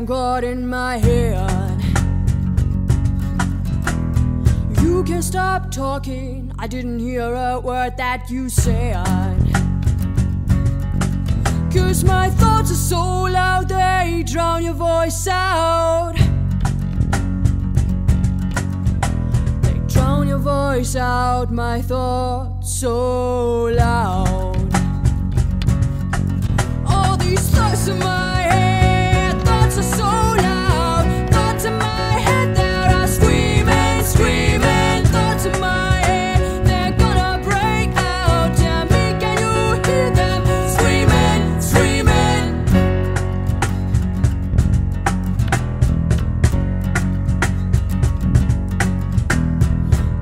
I'm caught in my head. You can stop talking, I didn't hear a word that you said. 'Cause my thoughts are so loud, they drown your voice out. They drown your voice out, my thoughts so loud. All these thoughts in my head, thoughts are so loud. Thoughts in my head that are screaming, screaming. Thoughts in my head, they're gonna break out. Tell me, can you hear them screaming, screaming?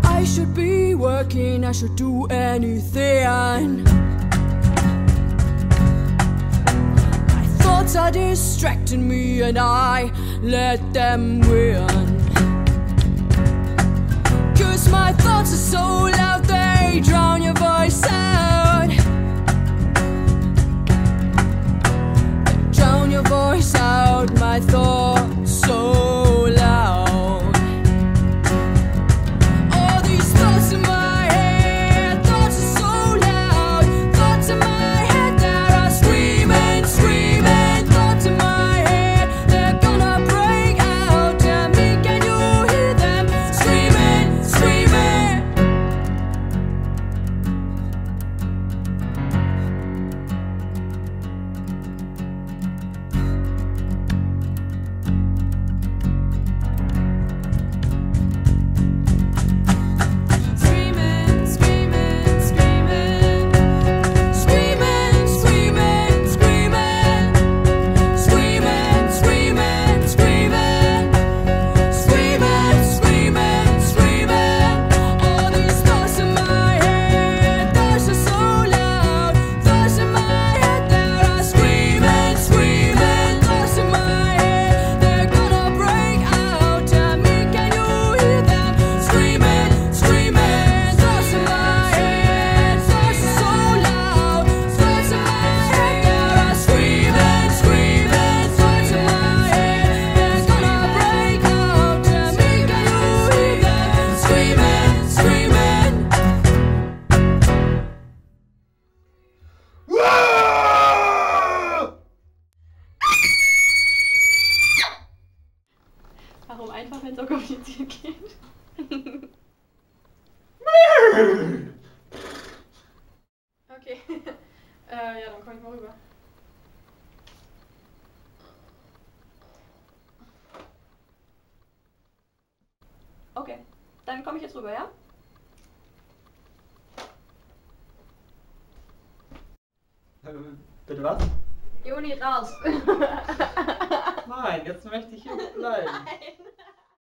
I should be working, I should do anything. Thoughts are distracting me and I let them win. 'Cause my thoughts are so loud, they drown your voice out. They drown your voice out, my thoughts so loud. All these thoughts in my head, thoughts are so loud. Thoughts in my head that are screaming, screaming. Thoughts in my head, they're gonna break out. Tell me, can you hear them screaming, screaming? Screaming, screaming, screaming. Screaming, screaming, screaming. Screaming, screaming, screaming. Screaming, screaming, screaming. All these thoughts in my head, thoughts are so loud. Thoughts in my head that are screaming, screaming. Thoughts in my head, they're gonna break out. Tell me, can you hear them screaming, screaming? Thoughts in my head, thoughts are so loud. Thoughts in my head that are screaming, screaming. Thoughts in my head, they're gonna break out. Tell me, can you hear them screaming, screaming? Warum einfach, wenn es so kompliziert geht? Okay. Ja, dann komm ich mal rüber. Okay, dann komme ich jetzt rüber, ja? Bitte was? Juni, raus! Nein, jetzt möchte ich hier bleiben. Nein!